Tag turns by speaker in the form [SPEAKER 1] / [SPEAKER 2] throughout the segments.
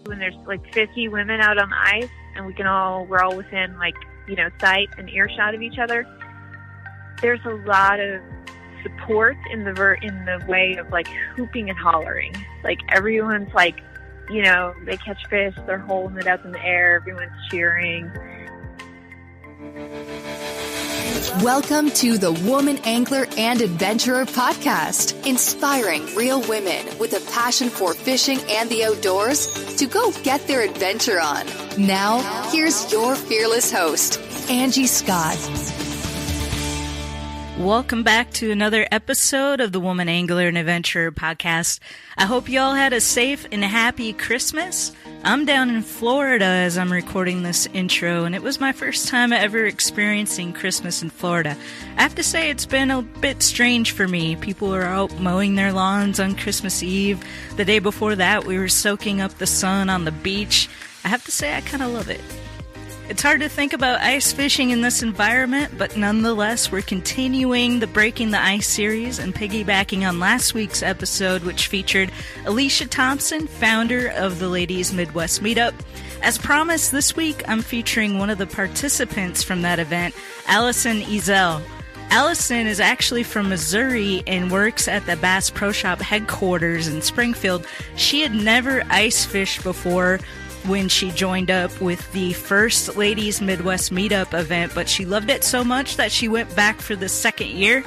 [SPEAKER 1] when there's like 50 women out on the ice and we're all within like, sight and earshot of each other, there's a lot of support in the way of like hooping and hollering. Like everyone's like, they catch fish, they're holding it up in the air, everyone's cheering.
[SPEAKER 2] Welcome to the Woman Angler and Adventurer podcast, inspiring real women with a passion for fishing and the outdoors to go get their adventure on. Now, here's your fearless host, Angie Scott.
[SPEAKER 3] Welcome back to another episode of the Woman Angler and Adventurer podcast. I hope you all had a safe and happy Christmas. I'm down in Florida as I'm recording this intro, and it was my first time ever experiencing Christmas in Florida. I have to say it's been a bit strange for me. People are out mowing their lawns on Christmas Eve. The day before that, we were soaking up the sun on the beach. I have to say I kind of love it. It's hard to think about ice fishing in this environment, but nonetheless, we're continuing the Breaking the Ice series and piggybacking on last week's episode, which featured Alicia Thompson, founder of the Ladies Midwest Meetup. As promised, this week I'm featuring one of the participants from that event, Allison Ezell. Allison is actually from Missouri and works at the Bass Pro Shop headquarters in Springfield. She had never ice fished before when she joined up with the first Ladies Midwest Meetup event, but she loved it so much that she went back for the second year,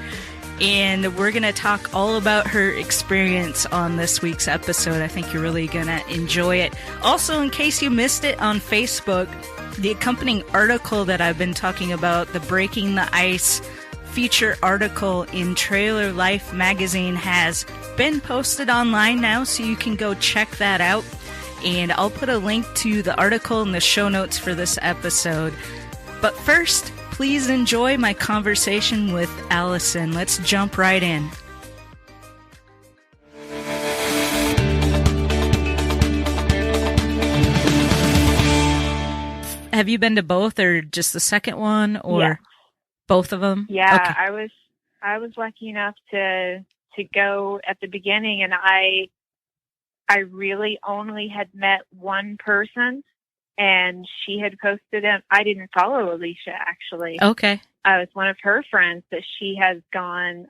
[SPEAKER 3] and we're going to talk all about her experience on this week's episode. I think you're really going to enjoy it. Also, in case you missed it on Facebook, the accompanying article that I've been talking about, the Breaking the Ice feature article in Trailer Life magazine, has been posted online now, so you can go check that out. And I'll put a link to the article in the show notes for this episode. But first, please enjoy my conversation with Allison. Let's jump right in. Have you been to both, or just the second one, or both of them?
[SPEAKER 1] Yeah,
[SPEAKER 3] okay.
[SPEAKER 1] I was lucky enough to go at the beginning, and I really only had met one person, and she had posted him. I didn't follow Alicia, actually.
[SPEAKER 3] Okay.
[SPEAKER 1] I was one of her friends that she has gone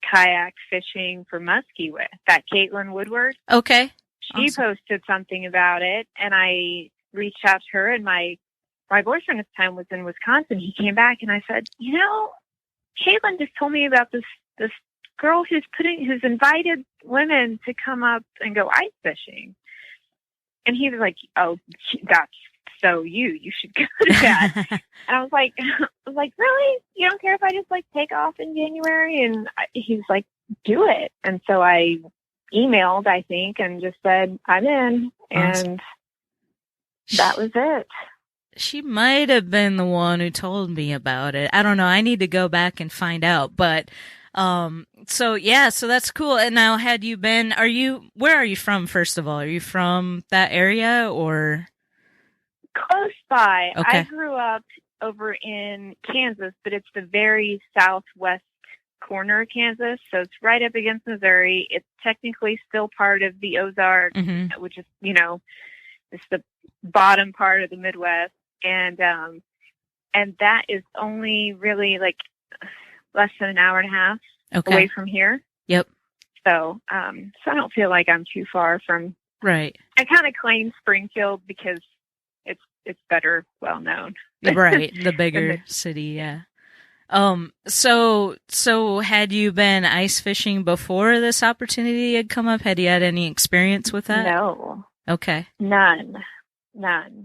[SPEAKER 1] kayak fishing for muskie with, that Caitlin Woodward.
[SPEAKER 3] Okay.
[SPEAKER 1] She posted something about it, and I reached out to her, and my boyfriend at the time was in Wisconsin. He came back, and I said, Caitlin just told me about this girl who's invited women to come up and go ice fishing. And he was like, "Oh, that's so you should go to that." And I was like, "Really? You don't care if I just like take off in January?" And he's like, "Do it." And so I emailed, I think, and just said, "I'm in." And that was it.
[SPEAKER 3] She might have been the one who told me about it. I don't know. I need to go back and find out, but so that's cool. And now, where are you from, first of all? Are you from that area, or?
[SPEAKER 1] Close by.
[SPEAKER 3] Okay.
[SPEAKER 1] I grew up over in Kansas, but it's the very southwest corner of Kansas. So it's right up against Missouri. It's technically still part of the Ozarks, which is, it's the bottom part of the Midwest. And that is only really like less than an hour and a half away from here.
[SPEAKER 3] Yep.
[SPEAKER 1] So I don't feel like I'm too far from.
[SPEAKER 3] Right.
[SPEAKER 1] I kind of claim Springfield because it's better well known.
[SPEAKER 3] Right. The bigger city. Yeah. So had you been ice fishing before this opportunity had come up? Had you had any experience with that?
[SPEAKER 1] No.
[SPEAKER 3] Okay.
[SPEAKER 1] None.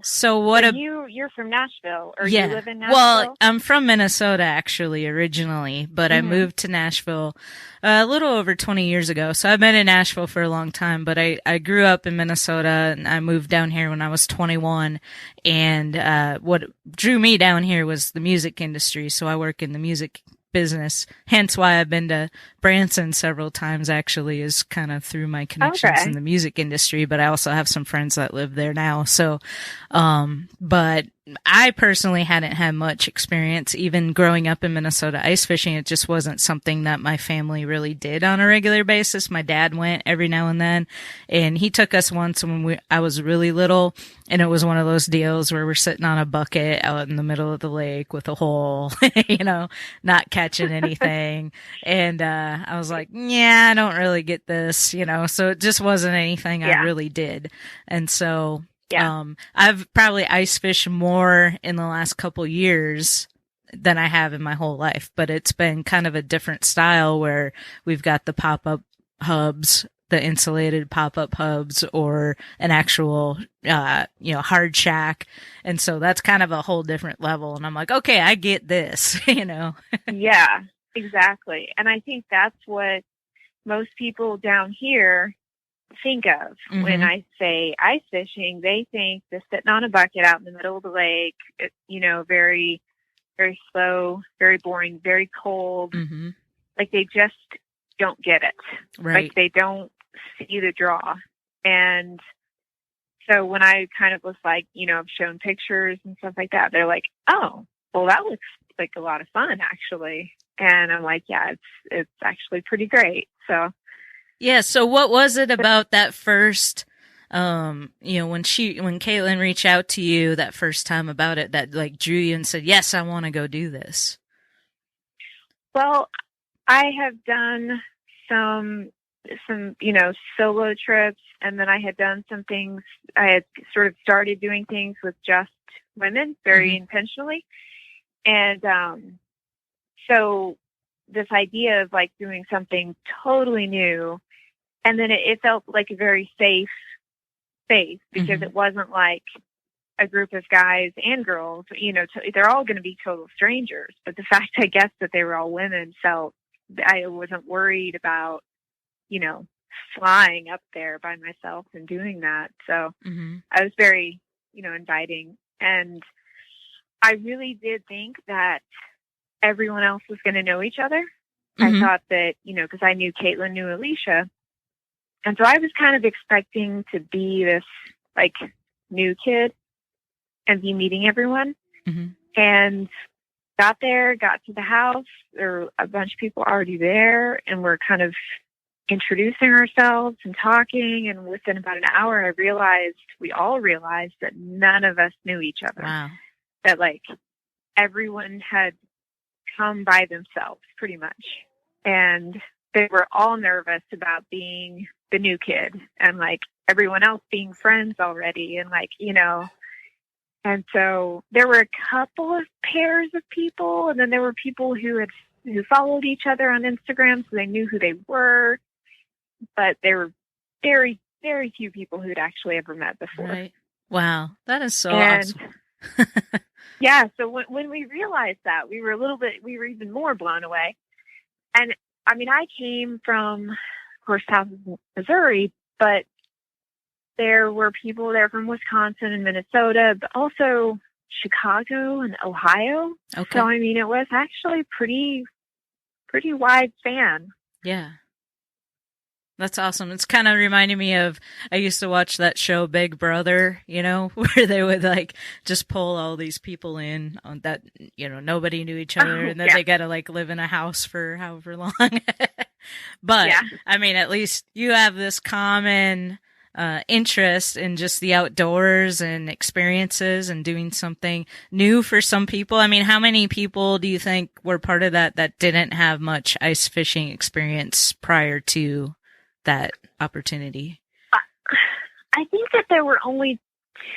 [SPEAKER 3] So what?
[SPEAKER 1] You're from Nashville, or
[SPEAKER 3] yeah.
[SPEAKER 1] You live in Nashville?
[SPEAKER 3] Well, I'm from Minnesota actually originally, but I moved to Nashville a little over 20 years ago. So I've been in Nashville for a long time, but I grew up in Minnesota, and I moved down here when I was 21. And what drew me down here was the music industry. So I work in the music business. Hence why I've been to Branson several times, actually, is kind of through my connections in the music industry, but I also have some friends that live there now. So, but I personally hadn't had much experience. Even growing up in Minnesota ice fishing, it just wasn't something that my family really did on a regular basis. My dad went every now and then, and he took us once when I was really little, and it was one of those deals where we're sitting on a bucket out in the middle of the lake with a hole, not catching anything. And I was like, yeah, I don't really get this, so it just wasn't anything I really did. And so I've probably ice fished more in the last couple years than I have in my whole life, but it's been kind of a different style where we've got the pop-up hubs, the insulated pop-up hubs, or an actual, hard shack. And so that's kind of a whole different level. And I'm like, okay, I get this,
[SPEAKER 1] Yeah, exactly. And I think that's what most people down here think of when I say ice fishing. They think they're sitting on a bucket out in the middle of the lake, very, very slow, very boring, very cold. Like they just don't get it.
[SPEAKER 3] Right.
[SPEAKER 1] Like they don't see the draw. And so when I kind of was like, I've shown pictures and stuff like that, they're like, oh, well, that looks like a lot of fun, actually. And I'm like, yeah, it's actually pretty great. So.
[SPEAKER 3] Yeah. So what was it about that first, when Caitlin reached out to you that first time about it, that like drew you and said, yes, I want to go do this?
[SPEAKER 1] Well, I have done some, solo trips, and then I had done some things. I had sort of started doing things with just women very intentionally. And, so this idea of like doing something totally new, and then it felt like a very safe space because it wasn't like a group of guys and girls, they're all going to be total strangers. But the fact, I guess, that they were all women felt I wasn't worried about, flying up there by myself and doing that. So I was very, inviting. And I really did think that everyone else was going to know each other. I thought that, because I knew Caitlin knew Alicia. And so I was kind of expecting to be this like new kid and be meeting everyone. And got to the house. There were a bunch of people already there, and we're kind of introducing ourselves and talking. And within about an hour, we all realized that none of us knew each other.
[SPEAKER 3] Wow.
[SPEAKER 1] That like everyone had come by themselves pretty much. And they were all nervous about being the new kid and like everyone else being friends already. And like, and so there were a couple of pairs of people, and then there were people who followed each other on Instagram, so they knew who they were. But there were very, very few people who'd actually ever met before.
[SPEAKER 3] Right. Wow. That is so awesome.
[SPEAKER 1] Yeah. So when we realized that, we were even more blown away. And I mean, I came from, of course, south of Missouri, but there were people there from Wisconsin and Minnesota, but also Chicago and Ohio.
[SPEAKER 3] Okay.
[SPEAKER 1] So, I mean, it was actually pretty wide span.
[SPEAKER 3] Yeah. That's awesome. It's kind of reminding me of, I used to watch that show Big Brother, where they would like just pull all these people in on that, nobody knew each other, and then they got to like live in a house for however long. But I mean, at least you have this common interest in just the outdoors and experiences and doing something new for some people. I mean, how many people do you think were part of that didn't have much ice fishing experience prior to that opportunity?
[SPEAKER 1] I think that there were only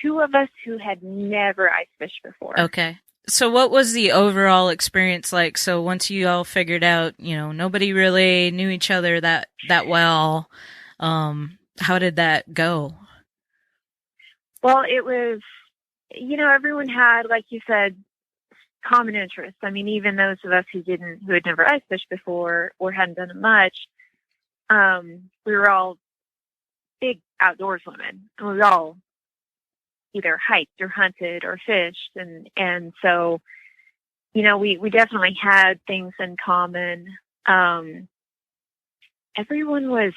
[SPEAKER 1] 2 of us who had never ice fished before.
[SPEAKER 3] Okay. So what was the overall experience like? So once you all figured out, nobody really knew each other that well, how did that go?
[SPEAKER 1] Well, it was, everyone had, like you said, common interests. I mean, even those of us who had never ice fished before or hadn't done it much, we were all big outdoors women. And we all either hiked or hunted or fished. And so, we definitely had things in common. Everyone was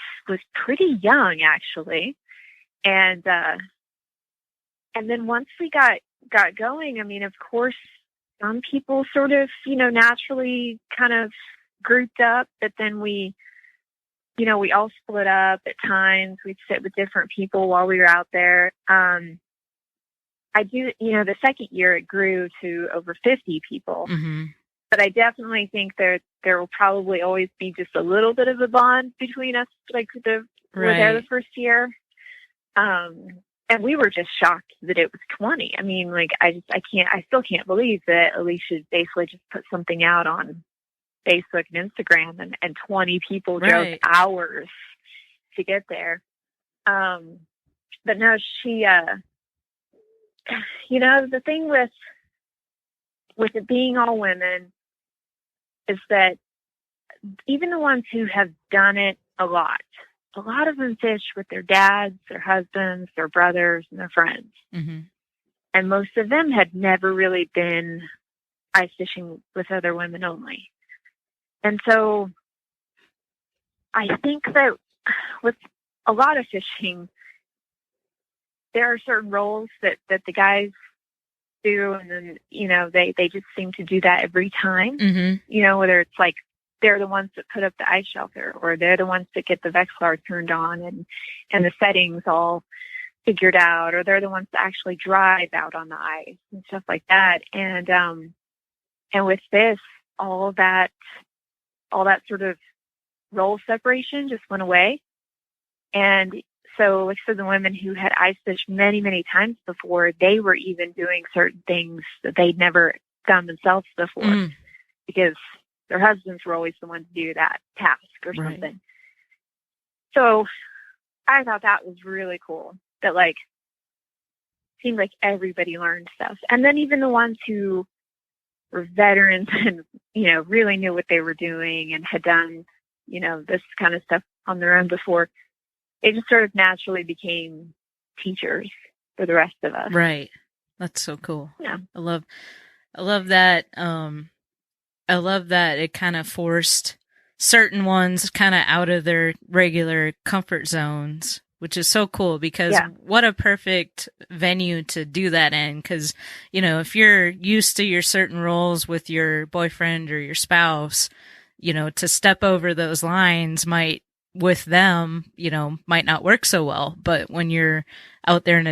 [SPEAKER 1] pretty young, actually. And then once we got going, I mean, of course, some people sort of, naturally kind of grouped up, but then we all split up at times. We'd sit with different people while we were out there. The second year it grew to over 50 people.
[SPEAKER 3] Mm-hmm.
[SPEAKER 1] But I definitely think there will probably always be just a little bit of a bond between us, like we're there the first year. And we were just shocked that it was 20. I mean, like, I still can't believe that Alicia basically just put something out on Facebook and Instagram and 20 people drove hours to get there. But no, she, the thing with it being all women is that even the ones who have done it a lot of them fish with their dads, their husbands, their brothers, and their friends.
[SPEAKER 3] Mm-hmm.
[SPEAKER 1] And most of them had never really been ice fishing with other women only. And so I think that with a lot of fishing, there are certain roles that the guys do, and then, they just seem to do that every time.
[SPEAKER 3] Mm-hmm.
[SPEAKER 1] Whether it's like they're the ones that put up the ice shelter, or they're the ones that get the Vexilar turned on and the settings all figured out, or they're the ones that actually drive out on the ice and stuff like that. And with this, all that sort of role separation just went away. And so, like I said, the women who had ice fished many, many times before, they were even doing certain things that they'd never done themselves before, because their husbands were always the ones to do that task or something. So I thought that was really cool. That, like, seemed like everybody learned stuff. And then even the ones who were veterans and, really knew what they were doing and had done, this kind of stuff on their own before, they just sort of naturally became teachers for the rest of us.
[SPEAKER 3] Right. That's so cool.
[SPEAKER 1] Yeah.
[SPEAKER 3] I love that. I love that it kind of forced certain ones kind of out of their regular comfort zones, which is so cool, because what a perfect venue to do that in. Because, if you're used to your certain roles with your boyfriend or your spouse, to step over those lines might not work so well. But when you're out there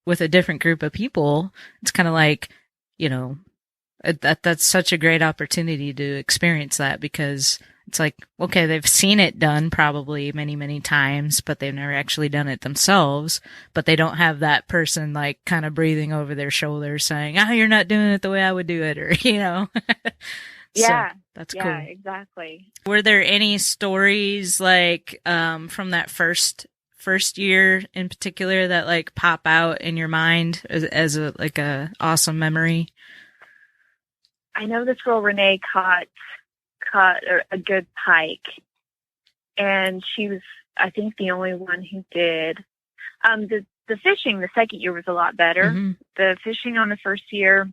[SPEAKER 3] with a different group of people, it's kind of like, that's such a great opportunity to experience that, because it's like, okay, they've seen it done probably many, many times, but they've never actually done it themselves. But they don't have that person like kind of breathing over their shoulder saying, you're not doing it the way I would do it, or,
[SPEAKER 1] Yeah.
[SPEAKER 3] So that's cool.
[SPEAKER 1] Yeah, exactly.
[SPEAKER 3] Were there any stories like, from that first year in particular that like pop out in your mind as a awesome memory?
[SPEAKER 1] I know this girl Renee caught a good pike, and she was, I think, the only one who did. The fishing the second year was a lot better.
[SPEAKER 3] Mm-hmm.
[SPEAKER 1] The fishing on the first year,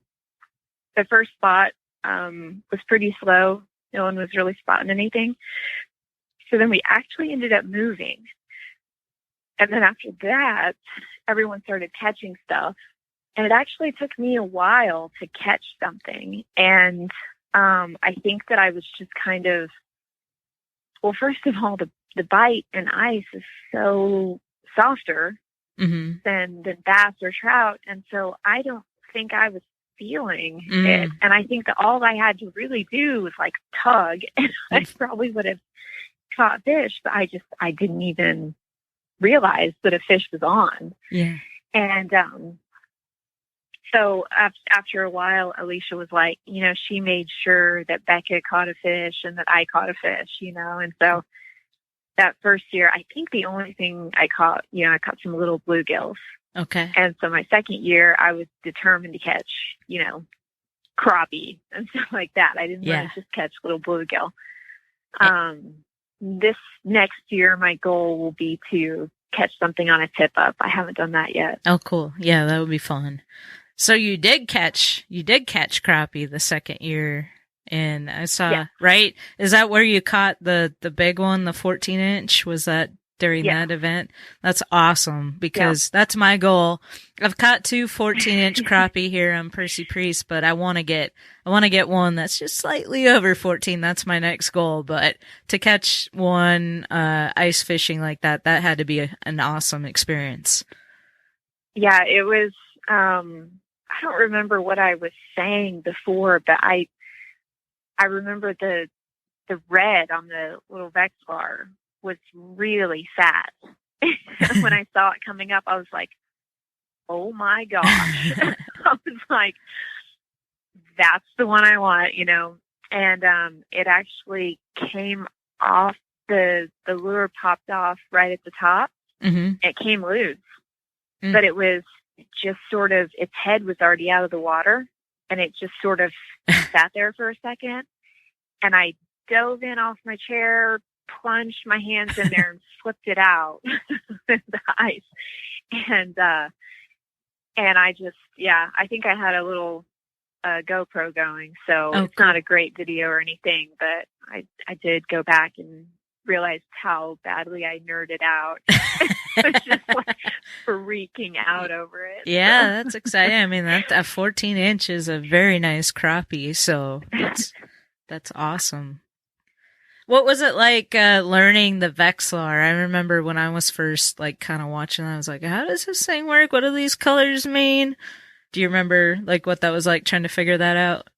[SPEAKER 1] the first spot was pretty slow. No one was really spotting anything. So then we actually ended up moving, and then after that, everyone started catching stuff. And it actually took me a while to catch something. And I think that I was just kind of, well, first of all, the bite in ice is so softer than bass or trout. And so I don't think I was feeling it. And I think that all I had to really do was like tug, and I probably would have caught fish, but I didn't even realize that a fish was on.
[SPEAKER 3] Yeah.
[SPEAKER 1] And, so after a while, Alicia was like, she made sure that Becca caught a fish and that I caught a fish, and so that first year, I think the only thing I caught, I caught some little bluegills.
[SPEAKER 3] Okay.
[SPEAKER 1] And so my second year, I was determined to catch, crappie and stuff like that. I didn't want to just catch little bluegill. This next year, my goal will be to catch something on a tip up. I haven't done that yet.
[SPEAKER 3] Oh, cool. Yeah, that would be fun. So you did catch crappie the second year, and I saw,
[SPEAKER 1] Yeah.
[SPEAKER 3] right? Is that where you caught the big one, the 14-inch? Was that during that event? That's awesome, because that's my goal. I've caught 2 14-inch crappie here on Percy Priest, but I want to get one that's just slightly over 14. That's my next goal. But to catch one ice fishing like that had to be an awesome experience.
[SPEAKER 1] Yeah, it was. I don't remember what I was saying before, but I remember the red on the little Vexilar was really fat. When I saw it coming up, I was like, oh my gosh. I was like, that's the one I want, and it actually came off, the lure popped off right at the top.
[SPEAKER 3] Mm-hmm.
[SPEAKER 1] It came loose, but it was just sort of, its head was already out of the water, and it just sort of sat there for a second, and I dove in off my chair, plunged my hands in there and flipped it out with the ice. And I just, I think I had a little GoPro going. So it's not a great video or anything, but I did go back and realized how badly I nerded out. I was just like freaking out over it.
[SPEAKER 3] Yeah, that's exciting. I mean, that 14-inch is a very nice crappie. So that's awesome. What was it like learning the Vexilar? I remember when I was first kind of watching, I was like, how does this thing work? What do these colors mean? Do you remember what that was like, trying to figure that out?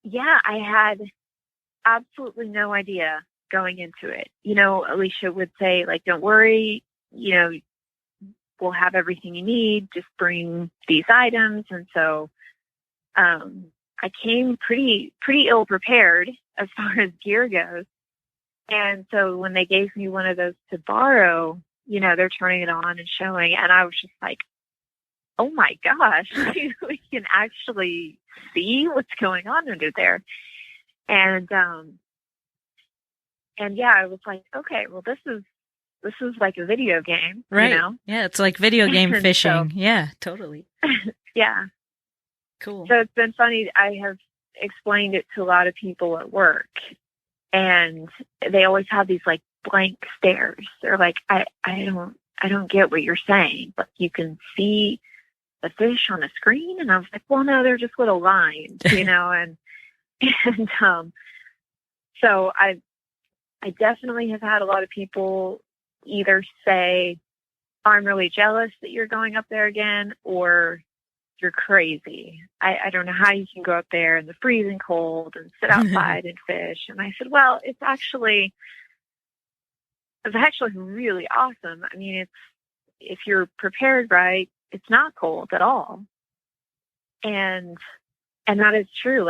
[SPEAKER 1] Yeah, I had absolutely no idea going into it. Alicia would say, don't worry, we'll have everything you need. Just bring these items. And so I came pretty ill prepared as far as gear goes. And so when they gave me one of those to borrow, they're turning it on and showing, and I was just like, oh my gosh, we can actually see what's going on under there. And yeah, I was like, okay, well, this is like a video game,
[SPEAKER 3] right? Yeah, it's like video game fishing.
[SPEAKER 1] So,
[SPEAKER 3] yeah, totally.
[SPEAKER 1] Yeah.
[SPEAKER 3] Cool.
[SPEAKER 1] So it's been funny. I have explained it to a lot of people at work, and they always have these blank stares. They're like, I don't get what you're saying, but you can see the fish on the screen. And I was like, well, no, they're just little lines, and so I definitely have had a lot of people either say, I'm really jealous that you're going up there again, or you're crazy. I don't know how you can go up there in the freezing cold and sit outside and fish. And I said, well, it's actually really awesome. I mean, if you're prepared right, it's not cold at all. And that is true.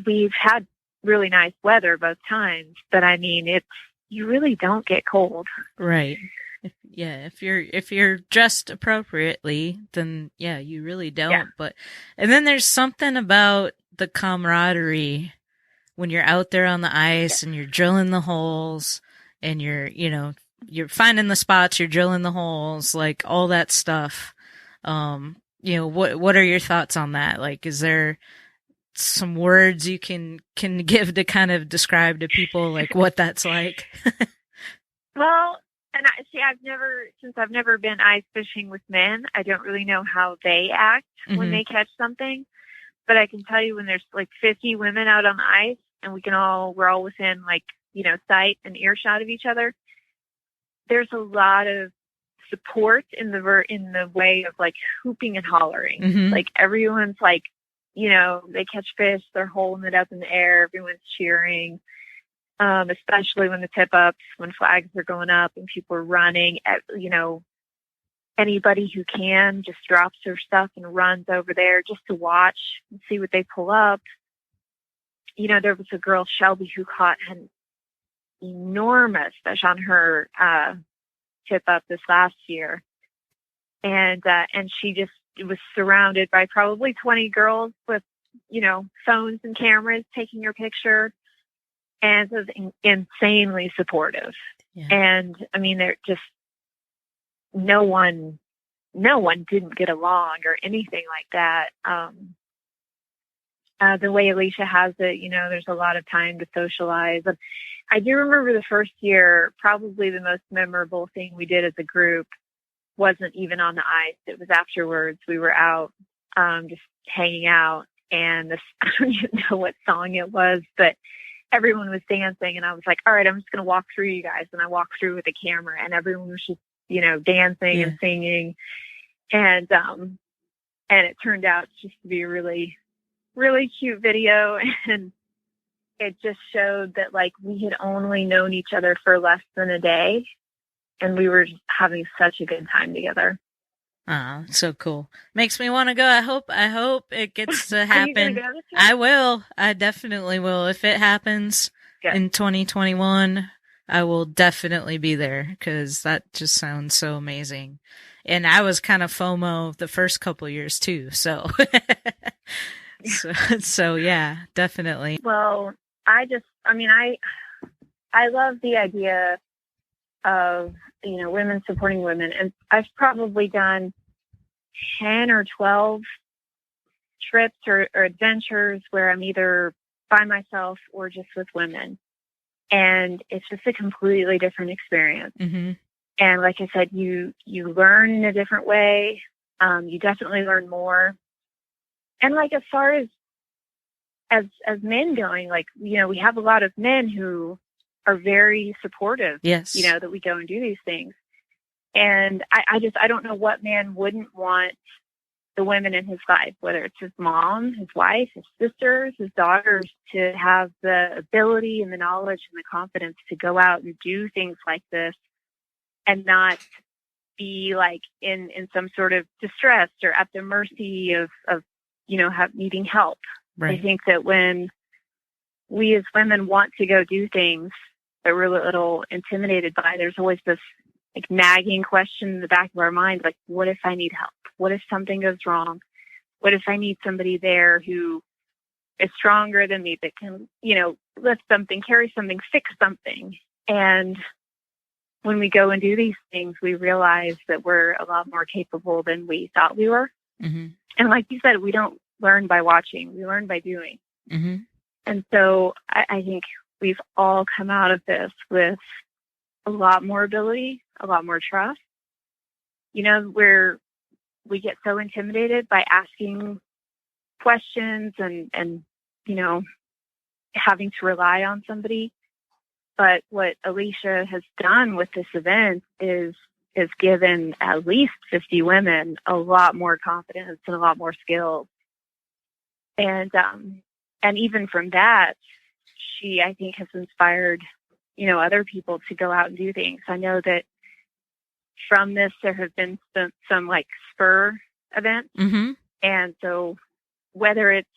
[SPEAKER 1] We've had really nice weather both times, but I mean, you really don't get cold.
[SPEAKER 3] Right. If you're dressed appropriately, then you really don't. Yeah. And then there's something about the camaraderie when you're out there on the ice and you're drilling the holes and you're finding the spots, you're drilling the holes, all that stuff. What are your thoughts on that? Is there some words you can give to kind of describe to people what that's like?
[SPEAKER 1] Well, and I've never been ice fishing with men, I don't really know how they act when they catch something. But I can tell you, when there's 50 women out on the ice and we're all within sight and earshot of each other, there's a lot of support in the way of hooping and hollering. Mm-hmm. Everyone's they catch fish, they're holding it up in the air, everyone's cheering. Especially when the tip-ups, when flags are going up and people are running, anybody who can just drops their stuff and runs over there just to watch and see what they pull up. There was a girl, Shelby, who caught an enormous fish on her tip-up this last year. And she just was surrounded by probably 20 girls with, phones and cameras taking her picture. And it was insanely supportive. Yeah. And I mean, they're just, no one no one didn't get along or anything like that. The way Alicia has it, there's a lot of time to socialize. And I do remember the first year, probably the most memorable thing we did as a group wasn't even on the ice. It was afterwards. We were out, just hanging out, and I don't even know what song it was, but everyone was dancing, and I was like, all right, I'm just going to walk through, you guys. And I walked through with a camera, and everyone was just, dancing and singing. And it turned out just to be a really, really cute video. And it just showed that, like, we had only known each other for less than a day, and we were just having such a good time together.
[SPEAKER 3] Oh, so cool. Makes me want to go. I hope it gets to happen.
[SPEAKER 1] Are you gonna go this year?
[SPEAKER 3] I will. I definitely will. If it happens in 2021, I will definitely be there, because that just sounds so amazing. And I was kind of FOMO the first couple years too. So, so yeah, definitely.
[SPEAKER 1] Well, I love the idea of, women supporting women. And I've probably done 10 or 12 trips or adventures where I'm either by myself or just with women. And it's just a completely different experience.
[SPEAKER 3] Mm-hmm.
[SPEAKER 1] And like I said, you learn in a different way. You definitely learn more. And like, as far as men going, like, we have a lot of men who are very supportive.
[SPEAKER 3] Yes.
[SPEAKER 1] That we go and do these things. And I don't know what man wouldn't want the women in his life, whether it's his mom, his wife, his sisters, his daughters, to have the ability and the knowledge and the confidence to go out and do things like this and not be like in some sort of distress or at the mercy of needing help.
[SPEAKER 3] Right.
[SPEAKER 1] I think that when we as women want to go do things that we're a little intimidated by, there's always this like nagging question in the back of our mind, like, what if I need help? What if something goes wrong? What if I need somebody there who is stronger than me, that can, lift something, carry something, fix something? And when we go and do these things, we realize that we're a lot more capable than we thought we were.
[SPEAKER 3] Mm-hmm.
[SPEAKER 1] And like you said, we don't learn by watching, we learn by doing.
[SPEAKER 3] Mm-hmm.
[SPEAKER 1] And so I think we've all come out of this with a lot more ability, a lot more trust. Where we get so intimidated by asking questions and having to rely on somebody. But what Alicia has done with this event is given at least 50 women a lot more confidence and a lot more skills. And even from that, she, I think, has inspired, other people to go out and do things. I know that from this, there have been some like spur events.
[SPEAKER 3] Mm-hmm.
[SPEAKER 1] And so whether it's,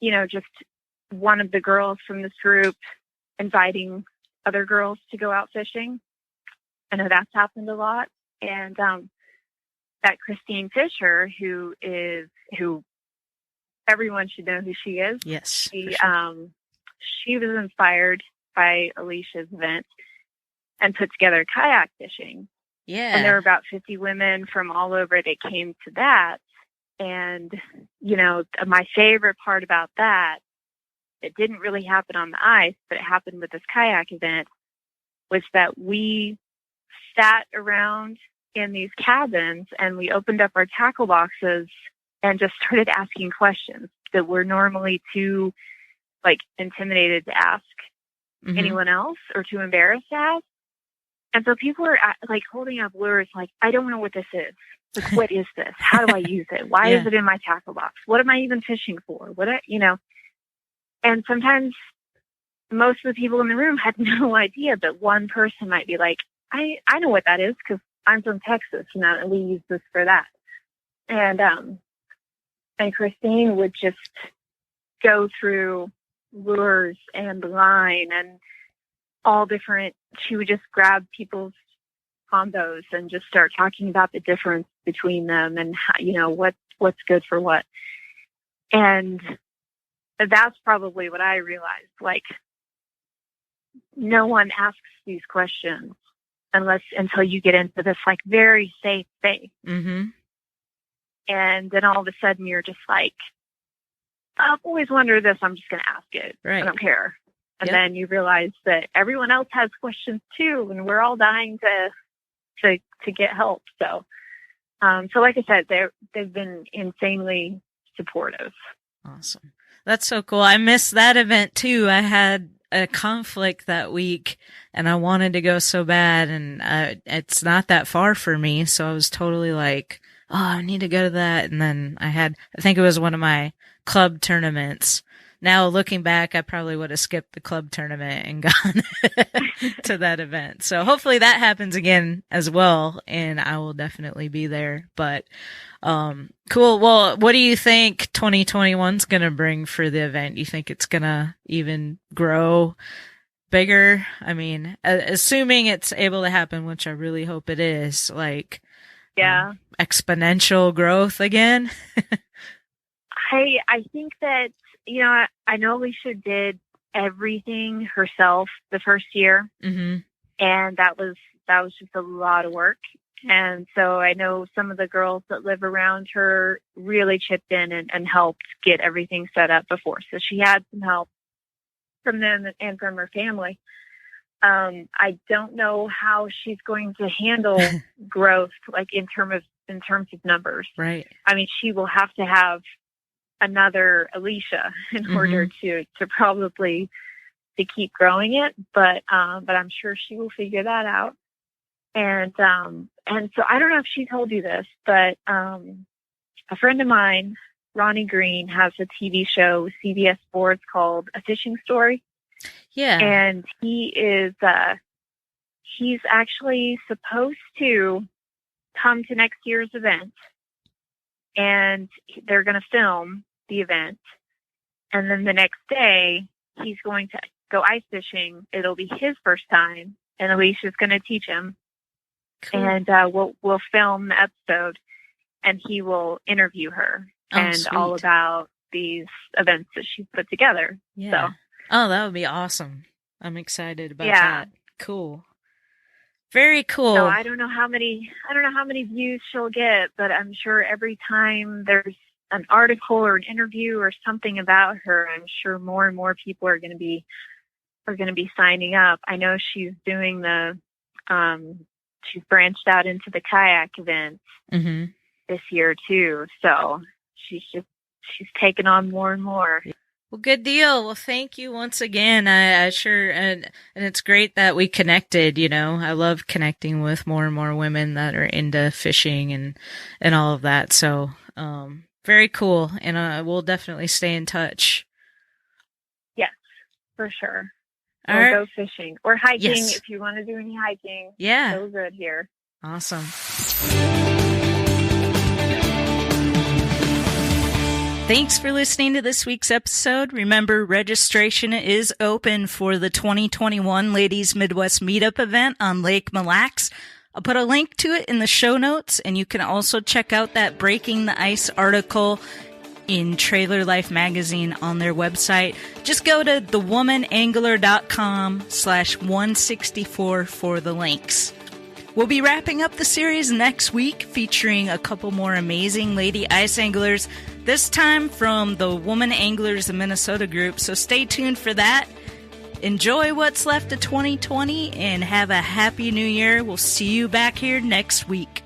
[SPEAKER 1] just one of the girls from this group inviting other girls to go out fishing, I know that's happened a lot. And that Christine Fisher, who everyone should know who she is.
[SPEAKER 3] Yes.
[SPEAKER 1] She was inspired by Alicia's event and put together kayak fishing.
[SPEAKER 3] Yeah.
[SPEAKER 1] And there were about 50 women from all over that came to that. And, my favorite part about that, it didn't really happen on the ice, but it happened with this kayak event, was that we sat around in these cabins and we opened up our tackle boxes and just started asking questions that we're normally too intimidated to ask anyone else or too embarrassed to ask. And so people are holding up lures like, I don't know what this is. Like, what is this? How do I use it? Why is it in my tackle box? What am I even fishing for? And sometimes most of the people in the room had no idea, but one person might be like, I know what that is because I'm from Texas, and we use this for that. And Christine would just go through lures and line and all different. She would just grab people's combos and just start talking about the difference between them and how, what's good for what. And that's probably what I realized. Like, no one asks these questions until you get into this like very safe space.
[SPEAKER 3] Mm-hmm.
[SPEAKER 1] And then all of a sudden you're just like, I've always wondered this. I'm just going to ask it.
[SPEAKER 3] Right.
[SPEAKER 1] I don't care. And
[SPEAKER 3] Yep.
[SPEAKER 1] then you realize that everyone else has questions too, and we're all dying to get help. So, so like I said, they've been insanely supportive.
[SPEAKER 3] Awesome. That's so cool. I missed that event too. I had a conflict that week and I wanted to go so bad, and it's not that far for me. So I was totally like, oh, I need to go to that. And then I think it was one of my club tournaments. Now looking back, I probably would have skipped the club tournament and gone to that event. So hopefully that happens again as well, and I will definitely be there. But cool. Well, what do you think 2021's going to bring for the event? Do you think it's going to even grow bigger? I mean, assuming it's able to happen, which I really hope it is, like,
[SPEAKER 1] yeah,
[SPEAKER 3] exponential growth again.
[SPEAKER 1] I think that, you know, I know Alicia did everything herself the first year,
[SPEAKER 3] Mm-hmm.
[SPEAKER 1] and that was just a lot of work. And so I know some of the girls that live around her really chipped in and helped get everything set up before. So she had some help from them and from her family. I don't know how she's going to handle growth, like in terms of numbers.
[SPEAKER 3] Right.
[SPEAKER 1] I mean, she will have to have another Alicia in
[SPEAKER 3] Mm-hmm.
[SPEAKER 1] order to probably to keep growing it, but I'm sure she will figure that out. And so I don't know if she told you this, but a friend of mine, Ronnie Green, has a TV show with CBS Sports called A Fishing Story.
[SPEAKER 3] Yeah.
[SPEAKER 1] And he's actually supposed to come to next year's event, and they're going to film the event. And then the next day he's going to go ice fishing. It'll be his first time, and Alicia's going to teach him.
[SPEAKER 3] Cool.
[SPEAKER 1] And we'll film the episode, and he will interview her
[SPEAKER 3] Sweet.
[SPEAKER 1] all about these events that she's put together.
[SPEAKER 3] Yeah.
[SPEAKER 1] So,
[SPEAKER 3] Oh, that would be awesome. I'm excited about
[SPEAKER 1] Yeah.
[SPEAKER 3] that. Cool. Very cool.
[SPEAKER 1] so I don't know how many views she'll get, but I'm sure every time there's an article or an interview or something about her, I'm sure more and more people are going to be signing up. I know she's doing she's branched out into the kayak events
[SPEAKER 3] Mm-hmm.
[SPEAKER 1] this year too. So she's taken on more and more.
[SPEAKER 3] Well, good deal. Well, thank you once again. I sure, and it's great that we connected, you know. I love connecting with more and more women that are into fishing and all of that. So, very cool. And we'll definitely stay in touch.
[SPEAKER 1] Yes, for sure.
[SPEAKER 3] All
[SPEAKER 1] Or
[SPEAKER 3] right.
[SPEAKER 1] go fishing or hiking
[SPEAKER 3] Yes.
[SPEAKER 1] if you want to do any hiking.
[SPEAKER 3] Yeah.
[SPEAKER 1] So good here.
[SPEAKER 3] Awesome. Thanks for listening to this week's episode. Remember, registration is open for the 2021 Ladies Midwest Meetup event on Lake Mille Lacs. I'll put a link to it in the show notes, and you can also check out that Breaking the Ice article in Trailer Life magazine on their website. Just go to thewomanangler.com/164 for the links. We'll be wrapping up the series next week, featuring a couple more amazing lady ice anglers, this time from the Woman Anglers of Minnesota group, so stay tuned for that. Enjoy what's left of 2020 and have a happy new year. We'll see you back here next week.